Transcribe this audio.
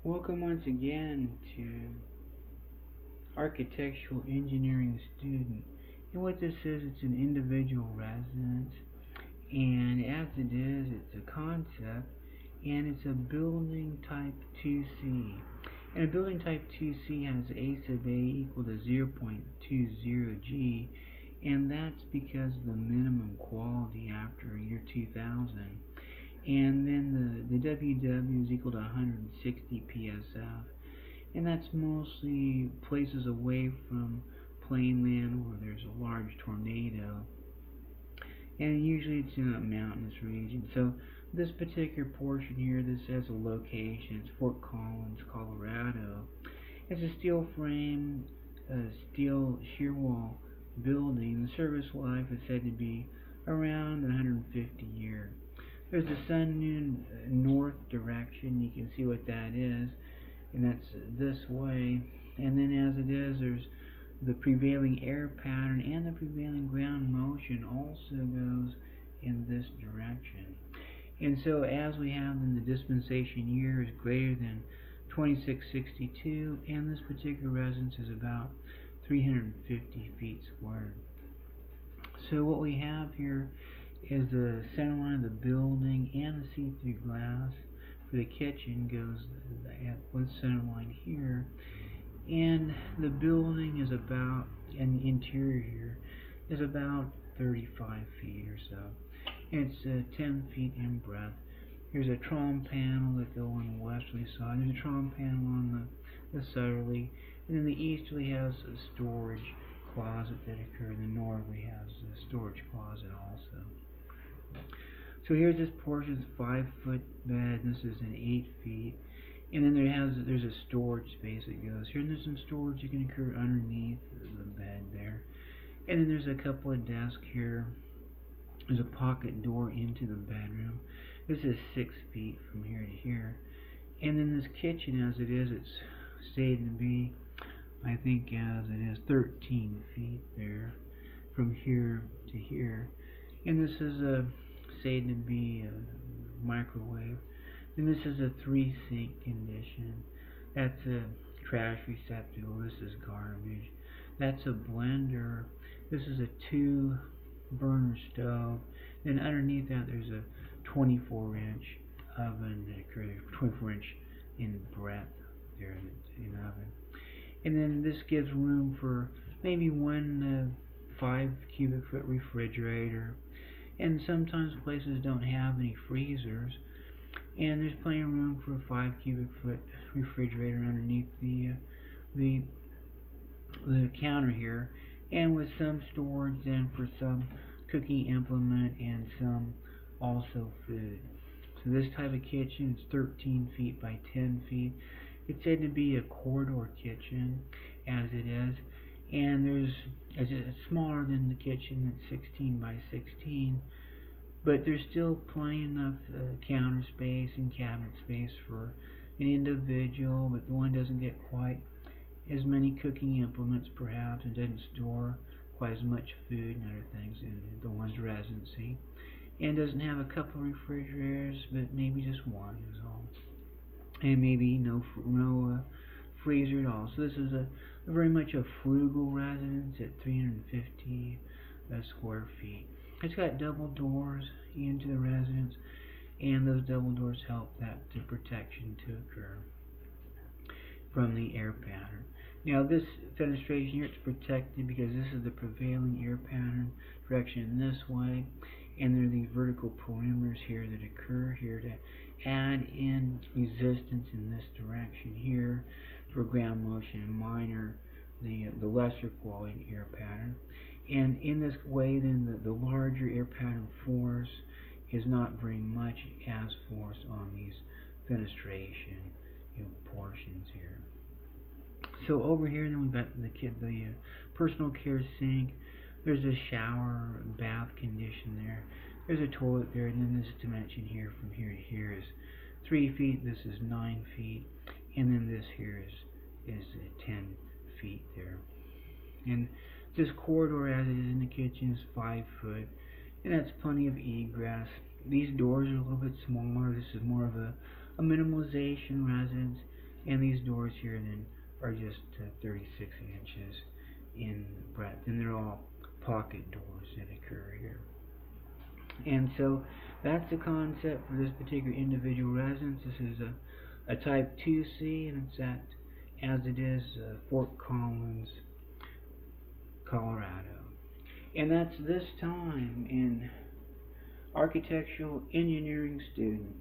Welcome once again to Architectural Engineering Student. And what this is, it's an individual residence, and as it is, it's a concept, and it's a building type 2C. And a building type 2C has A sub A equal to 0.20 G, and that's because of the minimum quality after year 2000. And then the WW is equal to 160 PSF, and that's mostly places away from plain land where there's a large tornado, and usually it's in a mountainous region. So this particular portion here, this has a location. It's Fort Collins, Colorado. It's a steel frame, steel shear wall building. The service life is said to be around 150 years. There's the sun noon north direction. You can see what that is, and that's this way. And then as it is, there's the prevailing air pattern, and the prevailing ground motion also goes in this direction. And so as we have in the dispensation year is greater than 2662, and this particular residence is about 350 feet squared. So what we have here is the center line of the building, and the see-through glass for the kitchen goes at one center line here, and the building is about, and the interior here is about 35 feet or so. It's 10 feet in breadth. There's a trom panel that go on the westerly side. There's a trom panel on the southerly, and then the easterly has a storage closet that occurs. The northerly has a storage closet also. So here's this portion's 5-foot bed. This is an 8 feet, and then there's a storage space that goes here, and there's some storage that can occur underneath the bed there. And then there's a couple of desks here. There's a pocket door into the bedroom. This is 6 feet from here to here. And then this kitchen, as it is, it's stated to be, I think as it is, 13 feet there from here to here. And this is stated to be a microwave. And this is a 3-sink condition. That's a trash receptacle. This is garbage. That's a blender. This is a 2-burner stove. Then underneath that there's a 24-inch oven that occurs, 24-inch in breadth there in the oven. And then this gives room for maybe one 5 cubic foot refrigerator. And sometimes places don't have any freezers, and there's plenty of room for a 5 cubic foot refrigerator underneath the counter here, and with some storage then for some cooking implement and some also food. So this type of kitchen is 13 feet by 10 feet. It's said to be a corridor kitchen as it is, and it's smaller than the kitchen that's 16 by 16, but there's still plenty enough counter space and cabinet space for an individual, but the one doesn't get quite as many cooking implements perhaps, and doesn't store quite as much food and other things in the one's residency, and doesn't have a couple of refrigerators, but maybe just one is all, and maybe no freezer at all. So this is a very much a frugal residence at 350 square feet. It's got double doors into the residence, and those double doors help that protection to occur from the air pattern. Now this fenestration here, it's protected because this is the prevailing air pattern direction this way, and there are these vertical perimeters here that occur here to add in resistance in this direction here for ground motion and minor the lesser quality air pattern. And in this way then the larger air pattern force is not very much as force on these fenestration portions here. So over here then we've got the personal care sink. There's a shower bath condition there. There's a toilet there, and then this dimension here from here to here is 3 feet. This is 9 feet, and then this here is 10 feet there. And this corridor as it is in the kitchen is 5 foot, and that's plenty of egress. These doors are a little bit smaller. This is more of a minimalization residence, And these doors here then are just 36 inches in breadth, and they're all pocket doors that occur here. And so that's the concept for this particular individual residence. This is a type 2C, and it's at, as it is, Fort Collins, Colorado. And that's this time in Architectural Engineering Student.